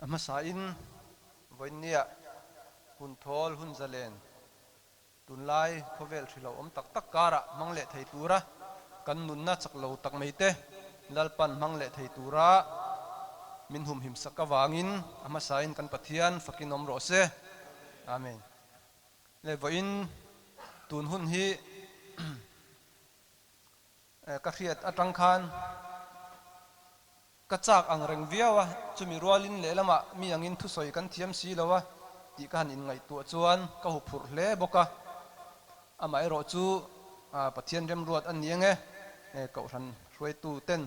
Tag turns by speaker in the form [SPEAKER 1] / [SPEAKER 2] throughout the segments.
[SPEAKER 1] ama sa in voinia hun thol hun zalen tunlai khovel thilo om tak tak kara mangle thei tura kan nunna chaklo tak meite lalpan mangle thei tura min hum him sakawangin ama sa in kan pathian fakinom ro se amen le voin tun hun hi ka khiat atang khan ka chak ang reng viawa chumi rualin le lama mi angin thu soi kan thiam si lawa ti kan in ngai tu chuan ka hu phur hle boka amai ro chu pathian rem ruat an niange ka ran roi tu ten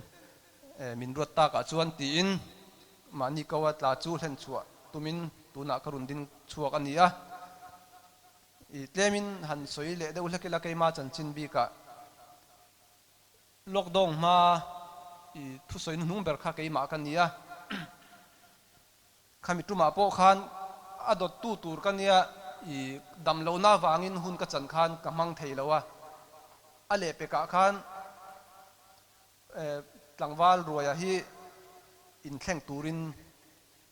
[SPEAKER 1] min ruat ta ka chuan ti in mani kawa tla chu hlen chua tumin tuna karun din chuak ania i tlemin han soi le de ulakela ke ma chan chin bi ka lockdown ma i thu soi nung ber kha ke ma kan nia khami tuma po khan adot tu tur kan nia i dam lo na wangin hun ka chan khan ka mang thei lawa ale pe ka khan tlangwal ruaya hi in thleng turin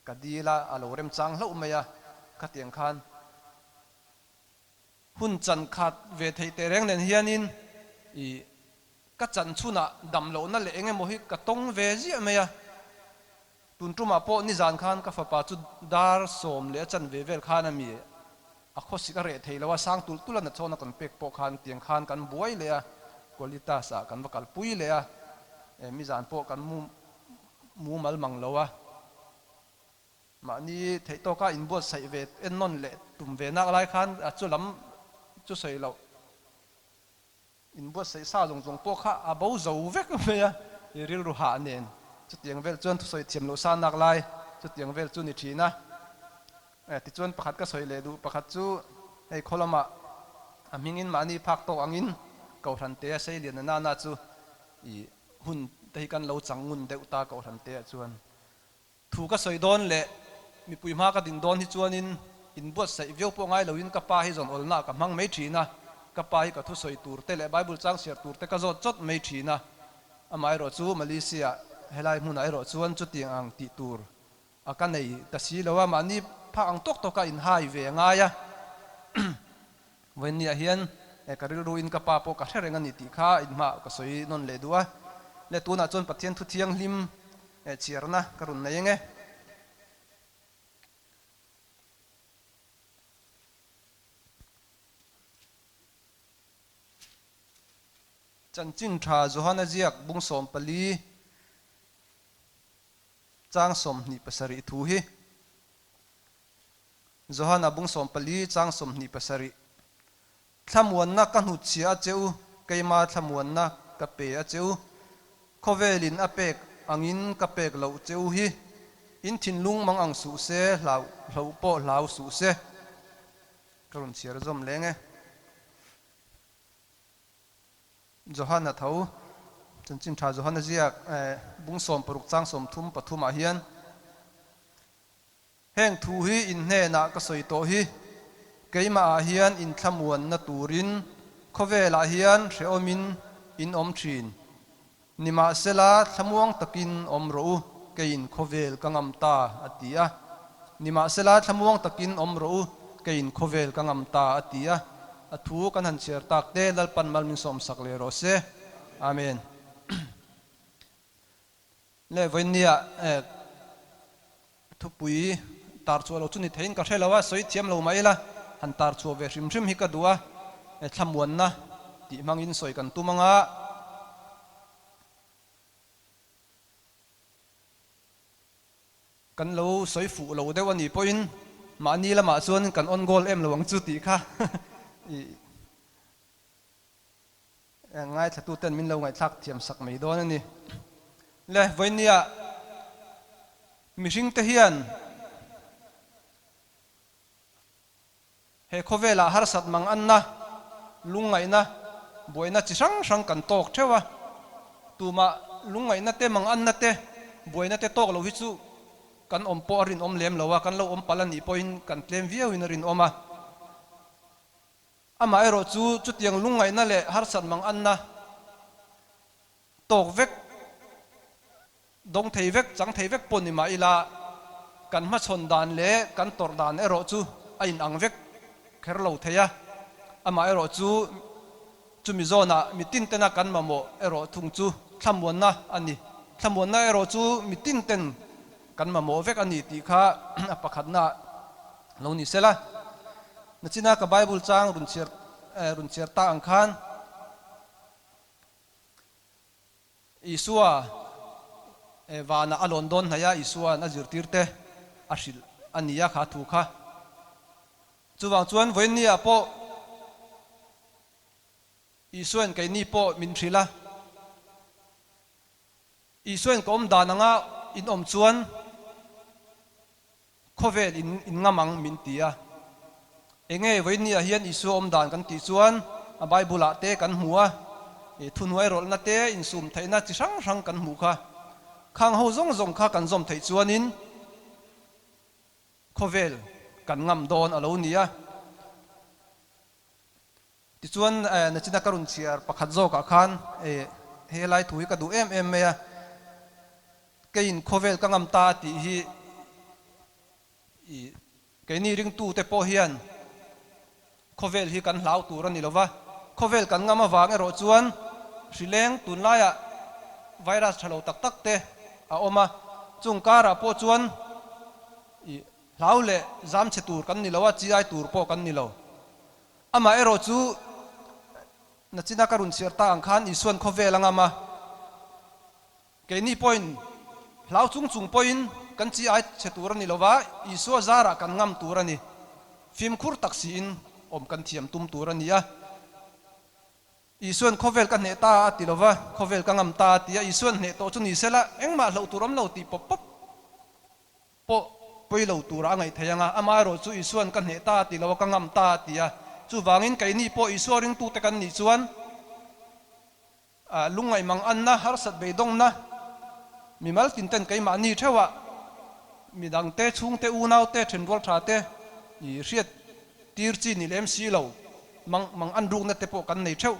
[SPEAKER 1] kadila alo rem chang hlo meya ka tiang khan hun chan khat ve thei te reng nen hianin i ka chan chuna dam lo na le enge mo hi ka tong ve ji meya tun tuma po ni zan khan ka fa pa chu dar som le chan ve vel khan ami a khosi ka re thei lawa sang tul tulan chona kan pek po khan tiang khan kan buai le a kolita sa kan vakal pui le a mi zan po kan mu mal mang lawa ma ni thei to ka in bo sai ve en non le tum ve na lai khan a chu lam chu sei lo in bo sei sa jong jong po kha a bo zo vek me ya i ril ru ha nen chu tiang vel chuan thu soi thiam lo sa nak lai chu tiang vel chu ni thina ti chuan pakhat ka soi le du pakhat chu ei kholama amingin mani phak to angin ko ran te sei lian na na chu i hun te kan lo changun deuh ta ko ran te chuan thu ka soi don le mi pui ma ka din don hi chuanin in bot sai veu po ngai loin ka pa hi zon olna ka mang mei thina ka pa hi ka thu soi tur te le bible chang share tur te ka zot chot mei thina amai ro chu Malaysia helai mun ai ro chuan chu tiang ang ti tur aka nei ta si lawa mani pha ang tok to ka in hai ve nga ya when ya hian karil ruin ka pa po ka thereng ani ti kha in ma ka soi non le duwa le tuna chon pathian thu thiang hlim chirna karun nei nge chan ching tha johana ziak bung som pali chang som ni pasari thu hi johana bung som pali chang som ni pasari Thlamuanna ka hnut chia cheu keima Thlamuanna ka pe a cheu khovelin a pek angin ka pek lo cheu hi in thin lung mang ang su se hlau po hlau su se karun chiar zom lenge Johana thau chanchin tha Johana ziak bung som paruk chang som thum pathuma hian heng thu hi in hne na ka soi to hi keima a hian in Thlamuanna turin khovela hian hreomin in om thin nima sela thlamuang takin om ro kein khovel kangam ta atia nima sela thlamuang takin om ro kein khovel kangam ta atia athu kan han cher tak te lalpan mal min som sak le ro se amen le voinia thupui tar chu lo chu ni thein ka thelawa soi thiam lo mai la han tar chu ve hrim hrim hi ka duwa Thlamuanna ti mangin soi kan tumanga kan lo soi fu lo de wani point mani lama chuan kan on goal em lawang chu ti kha ngai thatu ten min lo ngai thak thiam sak mai don ani le voinia mihring te hian he khovela har sat mang anna lungai na boina chi sang sang kan tok thewa tuma lungai na te mang anna te boina te tok lo hi chu kan om po rin om lem lawa kan lo om palani point kan tlem viau in rin oma ama ero chu tiang lungai na le har sat mang anna tok vek dong thei vek chang thei vek pon ni ma ila kan ma chon dan le kan tor dan ero chu a in ang vek kher lo theya ama ero chu Mizo na mitin tena kan mamo ero thung chu Thlamuanna ani Thlamuanna ero chu mitin ten kan mamo vek ani ti kha pakhat na lo ni sela na china ka Bible chang run cher ta ang khan Isua vana alon don haya Isua na zirtirte ashil ania kha thu kha chuwang chuan voin nia po Isuan kai ni po min thrila Isuan kom dananga in chuan khovel in ngamang min tia enge voin nia hian Isu dan kan ti chuan a Bible a te kan hmuwa thunwai rol na te in sum thaina chi sang sang kan hmu kha khang ho zong zong kha kan zom thei chuan in khovel kan ngam don alo nia ti chuan na china karun chiar pakhat zo ka khan helai thui ka du em me kein khovel ka ngam ta ti hi keini ring tu te po hian khovel hi kan hlau tur ani lova khovel kan ngama wang ero chuan Shileng tunlaya virus thalo tak tak te a oma chungkara po chuan laule zam che tur kan ni lawa chi ai tur po kan ni lo ama ero chu na china karun sirta ang khan Isuan khovel angama ke ni point lau chung point kan chi ai che tur ni lova Isu zara kan ngam tur ani phim khur taksi in om kan thiam tum tur ani ya Isuan khovel kan heta tilova khovel ka ngam ta tia Isuan he to chu ni sela engma lo turam lo ti pop pop po poi lo tura ngai thayanga ama ro chu Isuan kan heta tilova ka ngam ta tia chu wangin kai ni po Isuaring tu te kan ni chuan lungai mang anna har sat beidong na mimal tinten kai ma ni thewa midang te chung te unau te thenwal tha te I riat tirchi ni lem si lo mang an ruk na te po kan nei theu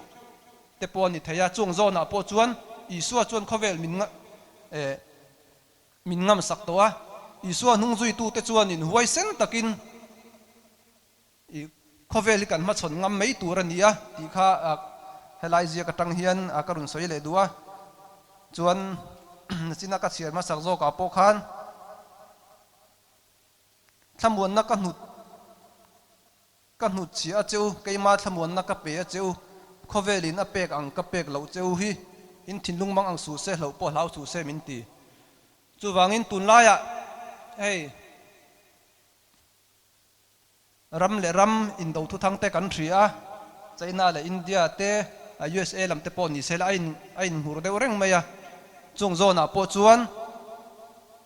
[SPEAKER 1] te po ni thaya chung zona po chuan Isua chuan khovel min ngam sak towa Isua nung zui tu te chuan in huai sen takin khovel kan ma chon ngam mei tur ania ti kha helai zia ka tang hian karun soi le duwa chuan china ka chiar ma sak zo ka po khan Thlamuanna ka hnut chi a cheu keima Thlamuanna ka pe a cheu khovelin a pek ang ka pek lo cheu hi in thinlung mang ang su se lo po hlau su se min ti chuwangin tunlaya hey ram le ram in do thu thang te kan thria China le India te USA lam te po ni sel ain hur de reng maya chung zona po chuan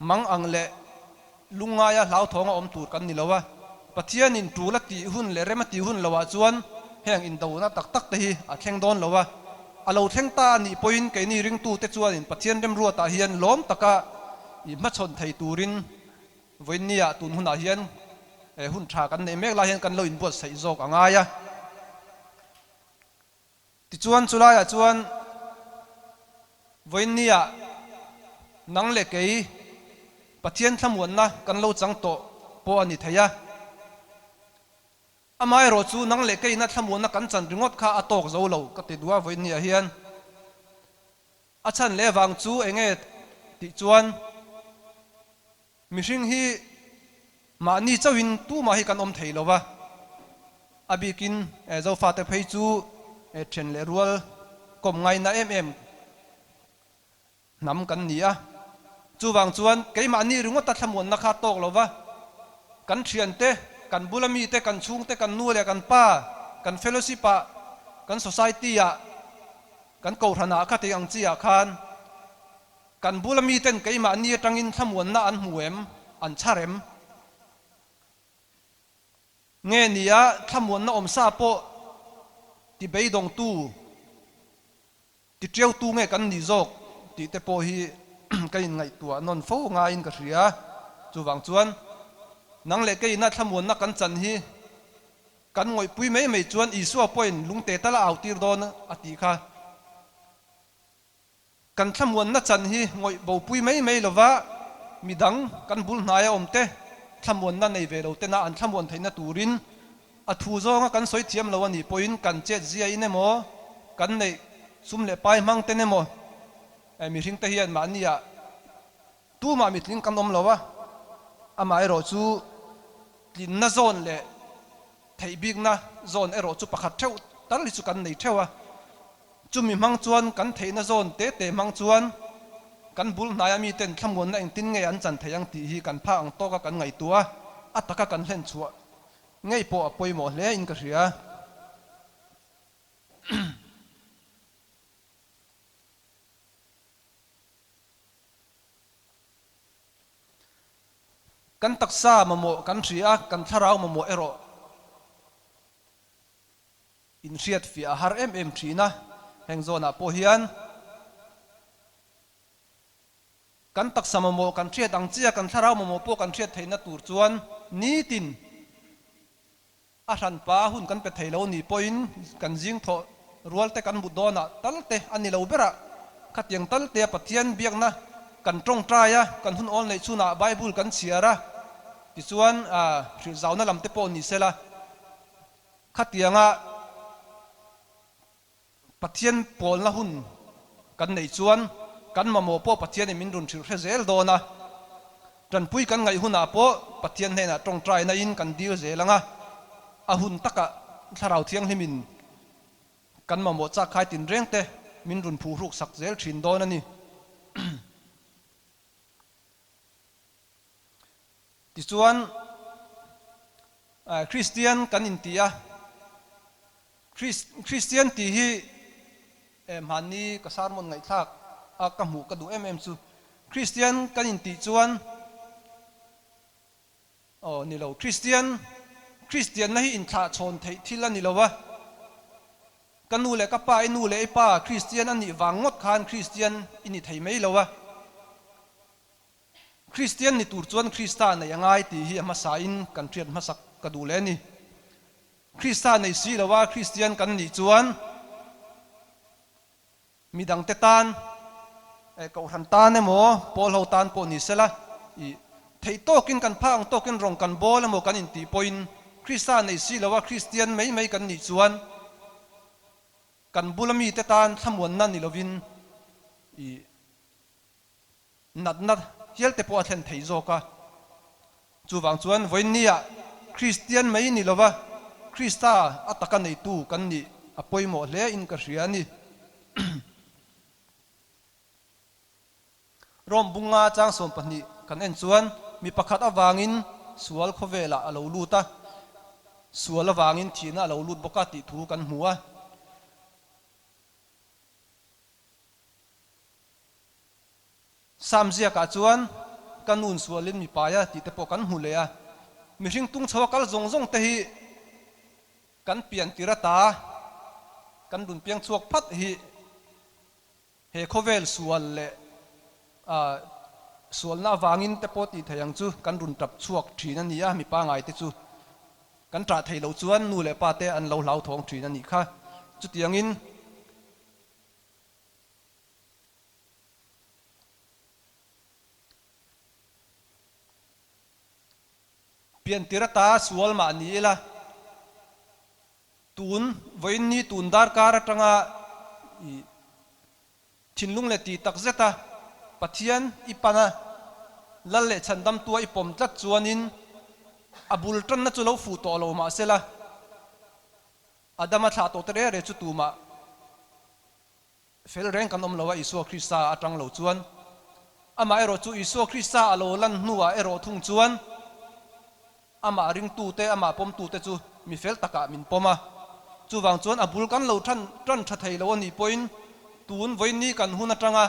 [SPEAKER 1] mang ang le lungaya hlau thonga om tur kan ni lowa pathian in tu la ti hun le rema ti hun lowa chuan heng in do na tak tak te hi a thleng don lowa alo thleng ta ni point ke ni ring tu te chuan in pathian rem ruwa ta hian lom taka I ma chon thei turin voinia tun huna hian hun tha kan nei mek la hian kan lo in bot sei zok anga ya ti chuan chulaya chuan voinia nang le kei pathian Thlamuanna kan lo chang to po ani theya amai ro chu nang le kei na Thlamuanna kan chan ringot kha atok zo lo ka ti duwa voinia hian achan le wang chu enge ti chuan mihring hi mani chawin tu ma hi kan om thei lowa abikin zo fa te phei chu then le rual kom ngai na nam kan nia chuwang chuan keima ni ringot ta Thlamuanna kha tok lowa kan thian te kan bulami te kan chung te kan nu le kan pa kan fellowship a kan society a kan ko thana kha te ang chi a khan kan bulami ten keima ni tangin Thlamuanna an huem an charem nge nia Thlamuanna om sa po ti beidong tu ti treu tu nge kan ni zok ti te po hi kain ngai tua non fo nga in ka ria chuwang chuan nang le keina Thlamuanna kan chan hi kan ngoi pui mei mei chuan Isua point lungte tala autir don ati kha kan Thlamuanna chan hi ngoi bo pui mei mei lova midang kan bul hnaya omte Thlamuanna nei ve lo te na an Thlamuan theina turin a thu zonga kan soi thiam lo ani point kan che zia in emo kan nei sum le pai mang te nemo mi ring te hian ma nia tu ma mi tling kan om lowa ama ero chu tin na zone le thei big na zone ero chu pakhat theu tal li chu kan nei thewa chu mi mang chuan kan thei na zone te te mang chuan kan bul naya mi ten Thlamuanna eng tin nge an chan theyang ti hi kan pha ang to ka kan ngai tua ataka kan hlen chua ngei po apoi mo hle in ka ria kan taksa mamo kan ria kan tharau mamo ero in riat fi a har em thina heng zona po hian kan taksa mamo kan riat ang chia kan tharau mamo po kan riat theina tur chuan ni tin a ran pa hun kan pe theilo ni point kan jing tho rual te kan budona talte ani lo bera khatiang talte pathian biakna kan tong traya kan hun on nei chuna bible kan chiara ti chuan ri zauna lam te po ni sela khatianga pathian pol na hun kan nei chuan kan mamo po pathian e min run thir rezel dona tran pui kan ngai huna po pathian hena tong trai na in kan dir zelanga ahun taka tharau thiang himin kan mamo cha khai tin reng te min run phu ruk sak zel thin don ani ti chuan Christian kan in tia Christian ti hi mani ka sarmon ngai thak a ka mu ka du chu Christian kan in ti chuan ni lo Christian na hi in tha chon thei thil ani lowa kanu le ka pa inu le pa Christian ani wangot khan Christian ini thei mai lowa Christian ni tur chuan Christa na yangai ti hi ama sa in kan triat masak ka du le ni Christa nei si lowa Christian kan ni chuan midang te tan ko ran tan emo pol ho tan po ni sela I thei tokin kan phang tokin rong kan bol emo kan in ti point Christa nei si lowa Christian mai kan ni chuan kan bulami te tan Thlamuanna ni lovin I nat hiel te po athen thei zo ka chu wang chuan voinia Christian mai ni lowa Christa ataka nei tu kan ni apoi mo hle in ka ria ni rom bunga chang som pani kan en chuan mi pakhat awangin sual khovela alo luta sual awangin thina alo lut boka ti thu kan hmuwa samzia ka chuan kanun sualin mi paya ti te po kan hulea mi ring tung chawa kal zong te hi kan pian tirata kan dun piang chuak phat hi he khovel sual le sual na wangin te po ti thayang chu kan run tap chuak thina ni a mi pa ngai te chu kan tra thei lo chuan nu le pa te an lo lau thong thina ni kha chu tiangin pian tirata sual ma ni la tun voin ni tun dar kar atanga thinlung le ti tak zeta pathian ipana lalle chandam tua ipom tlat chuanin abul tan na chu lo fu to lo ma sela adama tha to tere re chu tu ma fel reng kan om lowa isu Krista atang lo chuan ama ero chu isu Krista alo lan nuwa ero thung chuan ama ring tu te ama pom tu te chu mi fel taka min poma chu wang chuan abul kan lo tran tha thei lo ani point tun voin ni kan hun atanga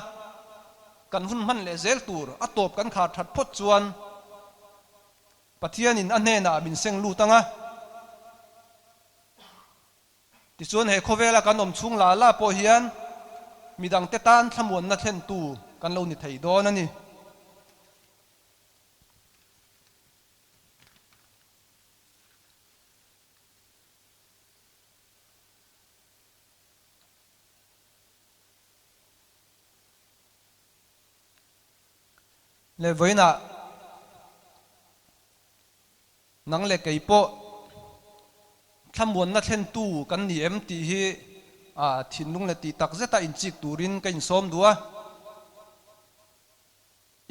[SPEAKER 1] kan hun man le zel tur atop kan kha that phot chuan pathian in anena min seng lu tanga ti chuan he khovela kan om chung la po hian midang te tan Thlamuanna thlen tu kan lo ni thei don ani le voina nang le kei po Thlamuanna Thuhriltu kan ni em ti hi thinlung le ti tak zeta in chik turin kan som dua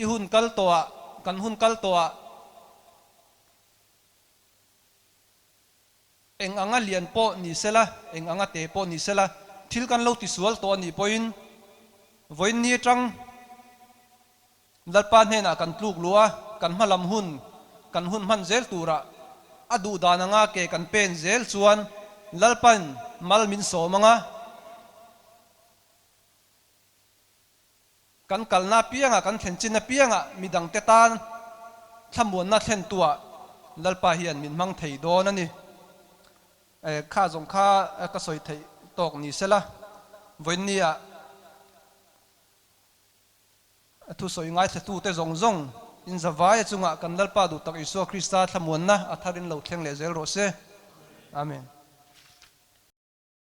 [SPEAKER 1] i hun kal towa kan hun kal towa eng anga lian po ni sela eng anga te po ni sela thil kan lo ti sual to ni poin voin ni tang dalpa hena kan tluk lua kan hmalam hun kan hun man zel tura adu dana nga ke kan pen zel chuan lalpan mal min so manga kan kalna pianga kan thenchin na pianga midang te tan Thlamuanna Thuhriltu lalpa hian min mang thei don ani kha jong kha ka soi thei tok ni sela voin nia thu soi ngai the tu te zong zong in zawai chunga kan lalpa du tak Isu Krista Thlamuanna atharin lo thleng le zel ro se amen.